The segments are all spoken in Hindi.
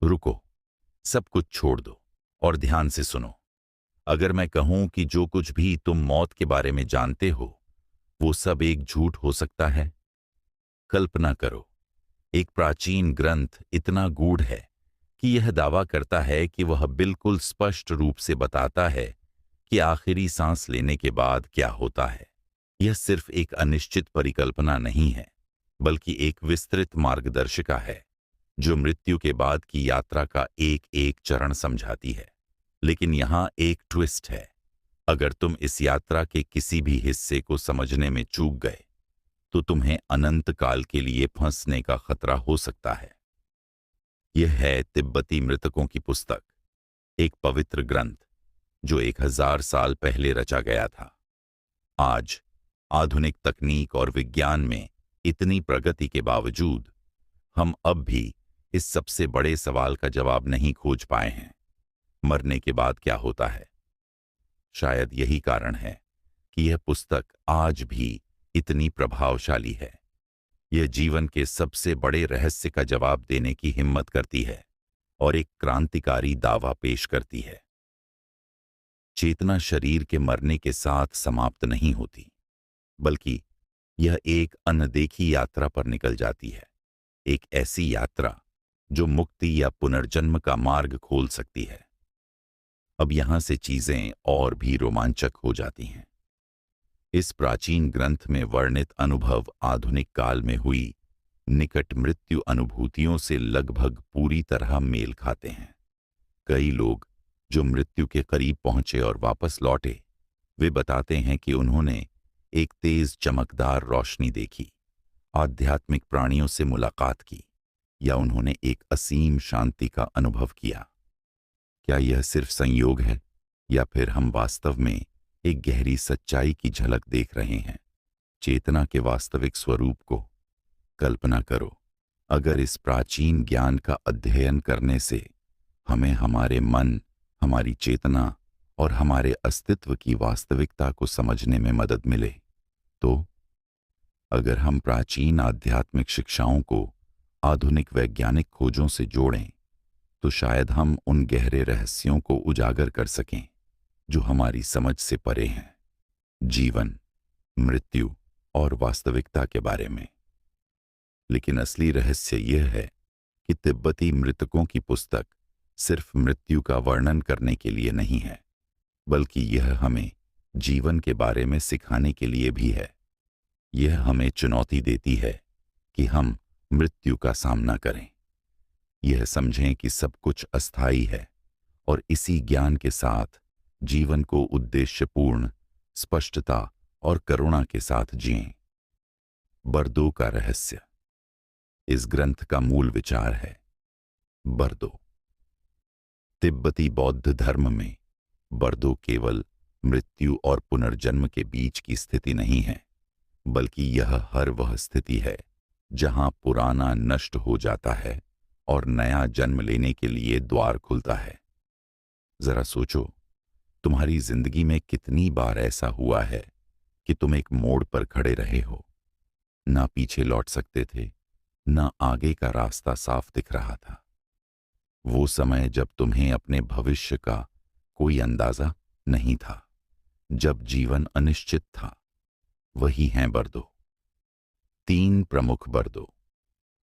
रुको, सब कुछ छोड़ दो और ध्यान से सुनो। अगर मैं कहूं कि जो कुछ भी तुम मौत के बारे में जानते हो वो सब एक झूठ हो सकता है। कल्पना करो, एक प्राचीन ग्रंथ इतना गूढ़ है कि यह दावा करता है कि वह बिल्कुल स्पष्ट रूप से बताता है कि आखिरी सांस लेने के बाद क्या होता है। यह सिर्फ एक अनिश्चित परिकल्पना नहीं है, बल्कि एक विस्तृत मार्गदर्शिका है जो मृत्यु के बाद की यात्रा का एक एक चरण समझाती है। लेकिन यहां एक ट्विस्ट है। अगर तुम इस यात्रा के किसी भी हिस्से को समझने में चूक गए तो तुम्हें अनंत काल के लिए फंसने का खतरा हो सकता है। यह है तिब्बती मृतकों की पुस्तक, एक पवित्र ग्रंथ जो 1000 साल पहले रचा गया था। आज आधुनिक तकनीक और विज्ञान में इतनी प्रगति के बावजूद हम अब भी इस सबसे बड़े सवाल का जवाब नहीं खोज पाए हैं। मरने के बाद क्या होता है? शायद यही कारण है कि यह पुस्तक आज भी इतनी प्रभावशाली है। यह जीवन के सबसे बड़े रहस्य का जवाब देने की हिम्मत करती है और एक क्रांतिकारी दावा पेश करती है। चेतना शरीर के मरने के साथ समाप्त नहीं होती, बल्कि यह एक अनदेखी यात्रा पर निकल जाती है। एक ऐसी यात्रा जो मुक्ति या पुनर्जन्म का मार्ग खोल सकती है। अब यहां से चीजें और भी रोमांचक हो जाती हैं। इस प्राचीन ग्रंथ में वर्णित अनुभव आधुनिक काल में हुई निकट मृत्यु अनुभूतियों से लगभग पूरी तरह मेल खाते हैं। कई लोग जो मृत्यु के करीब पहुंचे और वापस लौटे, वे बताते हैं कि उन्होंने एक तेज चमकदार रोशनी देखी, आध्यात्मिक प्राणियों से मुलाकात की, या उन्होंने एक असीम शांति का अनुभव किया। क्या यह सिर्फ संयोग है या फिर हम वास्तव में एक गहरी सच्चाई की झलक देख रहे हैं? चेतना के वास्तविक स्वरूप को कल्पना करो। अगर इस प्राचीन ज्ञान का अध्ययन करने से हमें हमारे मन, हमारी चेतना और हमारे अस्तित्व की वास्तविकता को समझने में मदद मिले, तो अगर हम प्राचीन आध्यात्मिक शिक्षाओं को आधुनिक वैज्ञानिक खोजों से जोड़ें, तो शायद हम उन गहरे रहस्यों को उजागर कर सकें जो हमारी समझ से परे हैं, जीवन, मृत्यु और वास्तविकता के बारे में। लेकिन असली रहस्य यह है कि तिब्बती मृतकों की पुस्तक सिर्फ मृत्यु का वर्णन करने के लिए नहीं है, बल्कि यह हमें जीवन के बारे में सिखाने के लिए भी है। यह हमें चुनौती देती है कि हम मृत्यु का सामना करें, यह समझें कि सब कुछ अस्थायी है और इसी ज्ञान के साथ जीवन को उद्देश्यपूर्ण, स्पष्टता और करुणा के साथ जिएं। बर्दो का रहस्य। इस ग्रंथ का मूल विचार है बर्दो। तिब्बती बौद्ध धर्म में बर्दो केवल मृत्यु और पुनर्जन्म के बीच की स्थिति नहीं है, बल्कि यह हर वह स्थिति है जहां पुराना नष्ट हो जाता है और नया जन्म लेने के लिए द्वार खुलता है। जरा सोचो, तुम्हारी जिंदगी में कितनी बार ऐसा हुआ है कि तुम एक मोड़ पर खड़े रहे हो, ना पीछे लौट सकते थे, ना आगे का रास्ता साफ दिख रहा था। वो समय जब तुम्हें अपने भविष्य का कोई अंदाजा नहीं था, जब जीवन अनिश्चित था। वही हैं बर्दो। 3 प्रमुख बर्दो।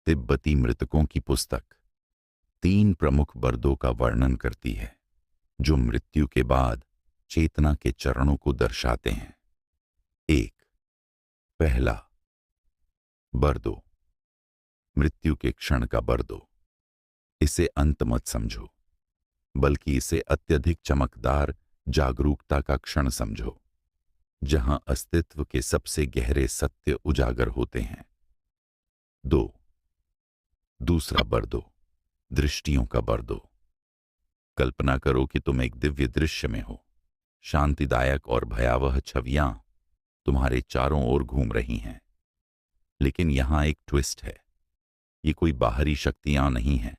तिब्बती मृतकों की पुस्तक 3 प्रमुख बर्दों का वर्णन करती है, जो मृत्यु के बाद चेतना के चरणों को दर्शाते हैं। 1, पहला बर्दो, मृत्यु के क्षण का बर्दो। इसे अंत मत समझो, बल्कि इसे अत्यधिक चमकदार जागरूकता का क्षण समझो, जहां अस्तित्व के सबसे गहरे सत्य उजागर होते हैं। 2, दूसरा बर्दो, दृष्टियों का बर्दो। कल्पना करो कि तुम एक दिव्य दृश्य में हो। शांतिदायक और भयावह छवियां तुम्हारे चारों ओर घूम रही हैं। लेकिन यहां एक ट्विस्ट है। ये कोई बाहरी शक्तियां नहीं हैं,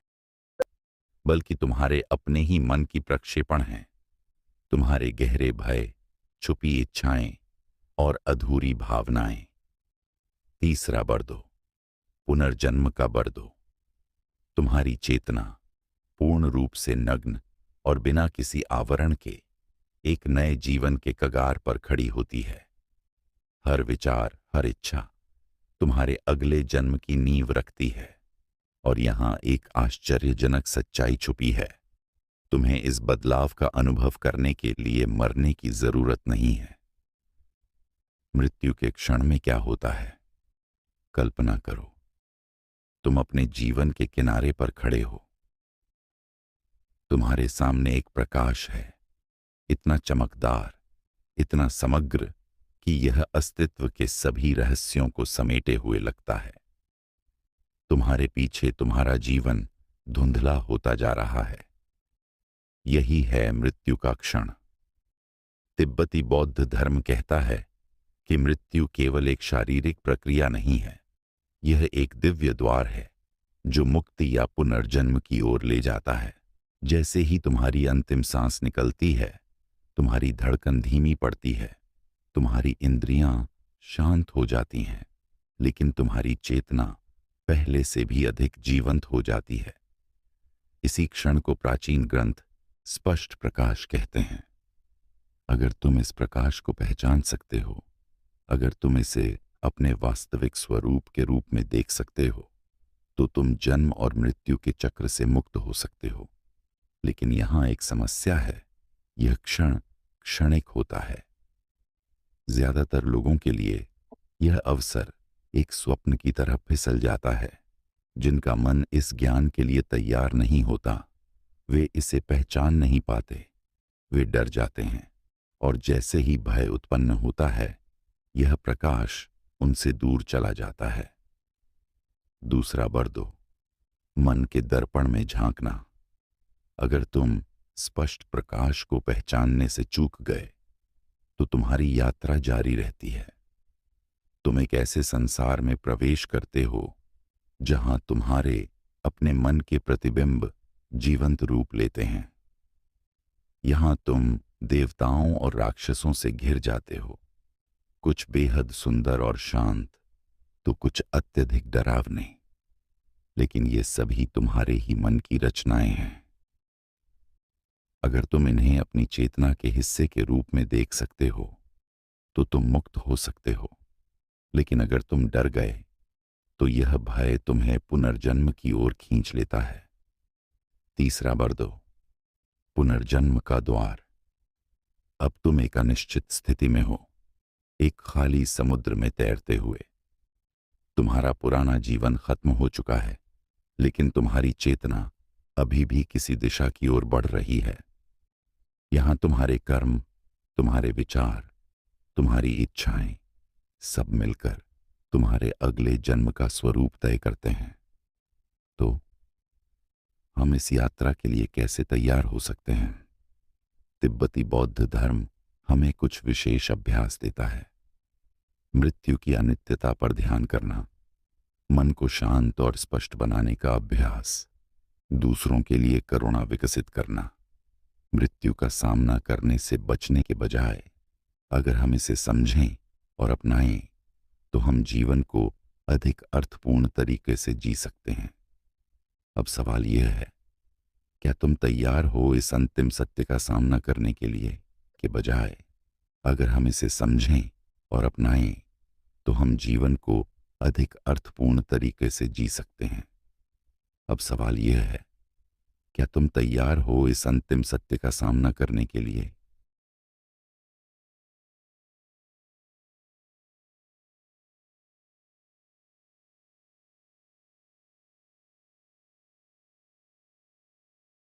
बल्कि तुम्हारे अपने ही मन की प्रक्षेपण हैं। तुम्हारे गहरे भय, छुपी इच्छाएं और अधूरी भावनाएं। तीसरा बर्दो, पुनर्जन्म का बर्दो। तुम्हारी चेतना, पूर्ण रूप से नग्न और बिना किसी आवरण के एक नए जीवन के कगार पर खड़ी होती है। हर विचार, हर इच्छा तुम्हारे अगले जन्म की नींव रखती है। और यहां एक आश्चर्यजनक सच्चाई छुपी है। तुम्हें इस बदलाव का अनुभव करने के लिए मरने की जरूरत नहीं है। मृत्यु के क्षण में क्या होता है? कल्पना करो, तुम अपने जीवन के किनारे पर खड़े हो। तुम्हारे सामने एक प्रकाश है, इतना चमकदार, इतना समग्र कि यह अस्तित्व के सभी रहस्यों को समेटे हुए लगता है। तुम्हारे पीछे तुम्हारा जीवन धुंधला होता जा रहा है। यही है मृत्यु का क्षण। तिब्बती बौद्ध धर्म कहता है कि मृत्यु केवल एक शारीरिक प्रक्रिया नहीं है, यह एक दिव्य द्वार है जो मुक्ति या पुनर्जन्म की ओर ले जाता है। जैसे ही तुम्हारी अंतिम सांस निकलती है, तुम्हारी धड़कन धीमी पड़ती है, तुम्हारी इंद्रियां शांत हो जाती हैं, लेकिन तुम्हारी चेतना पहले से भी अधिक जीवंत हो जाती है। इसी क्षण को प्राचीन ग्रंथ स्पष्ट प्रकाश कहते हैं। अगर तुम इस प्रकाश को पहचान सकते हो, अगर तुम इसे अपने वास्तविक स्वरूप के रूप में देख सकते हो, तो तुम जन्म और मृत्यु के चक्र से मुक्त हो सकते हो। लेकिन यहां एक समस्या है, यह क्षण क्षणिक होता है। ज्यादातर लोगों के लिए यह अवसर एक स्वप्न की तरह फिसल जाता है। जिनका मन इस ज्ञान के लिए तैयार नहीं होता, वे इसे पहचान नहीं पाते, वे डर जाते हैं, और जैसे ही भय उत्पन्न होता है, यह प्रकाश उनसे दूर चला जाता है। दूसरा बर्दो, मन के दर्पण में झांकना। अगर तुम स्पष्ट प्रकाश को पहचानने से चूक गए, तो तुम्हारी यात्रा जारी रहती है। तुम एक ऐसे संसार में प्रवेश करते हो जहां तुम्हारे अपने मन के प्रतिबिंब जीवंत रूप लेते हैं। यहां तुम देवताओं और राक्षसों से घिर जाते हो, कुछ बेहद सुंदर और शांत, तो कुछ अत्यधिक डरावने। लेकिन ये सभी तुम्हारे ही मन की रचनाएं हैं। अगर तुम इन्हें अपनी चेतना के हिस्से के रूप में देख सकते हो, तो तुम मुक्त हो सकते हो। लेकिन अगर तुम डर गए, तो यह भय तुम्हें पुनर्जन्म की ओर खींच लेता है। तीसरा बर्दो, पुनर्जन्म का द्वार। अब तुम एक अनिश्चित स्थिति में हो, एक खाली समुद्र में तैरते हुए। तुम्हारा पुराना जीवन खत्म हो चुका है, लेकिन तुम्हारी चेतना अभी भी किसी दिशा की ओर बढ़ रही है। यहां तुम्हारे कर्म, तुम्हारे विचार, तुम्हारी इच्छाएं सब मिलकर तुम्हारे अगले जन्म का स्वरूप तय करते हैं। तो हम इस यात्रा के लिए कैसे तैयार हो सकते हैं? तिब्बती बौद्ध धर्म हमें कुछ विशेष अभ्यास देता है। मृत्यु की अनित्यता पर ध्यान करना, मन को शांत और स्पष्ट बनाने का अभ्यास, दूसरों के लिए करुणा विकसित करना। मृत्यु का सामना करने से बचने के बजाय अगर हम इसे समझें और अपनाएं, तो हम जीवन को अधिक अर्थपूर्ण तरीके से जी सकते हैं। अब सवाल यह है, क्या तुम तैयार हो इस अंतिम सत्य का सामना करने के लिए? के बजाय अगर हम इसे समझें और अपनाएं, तो हम जीवन को अधिक अर्थपूर्ण तरीके से जी सकते हैं। अब सवाल यह है, क्या तुम तैयार हो इस अंतिम सत्य का सामना करने के लिए?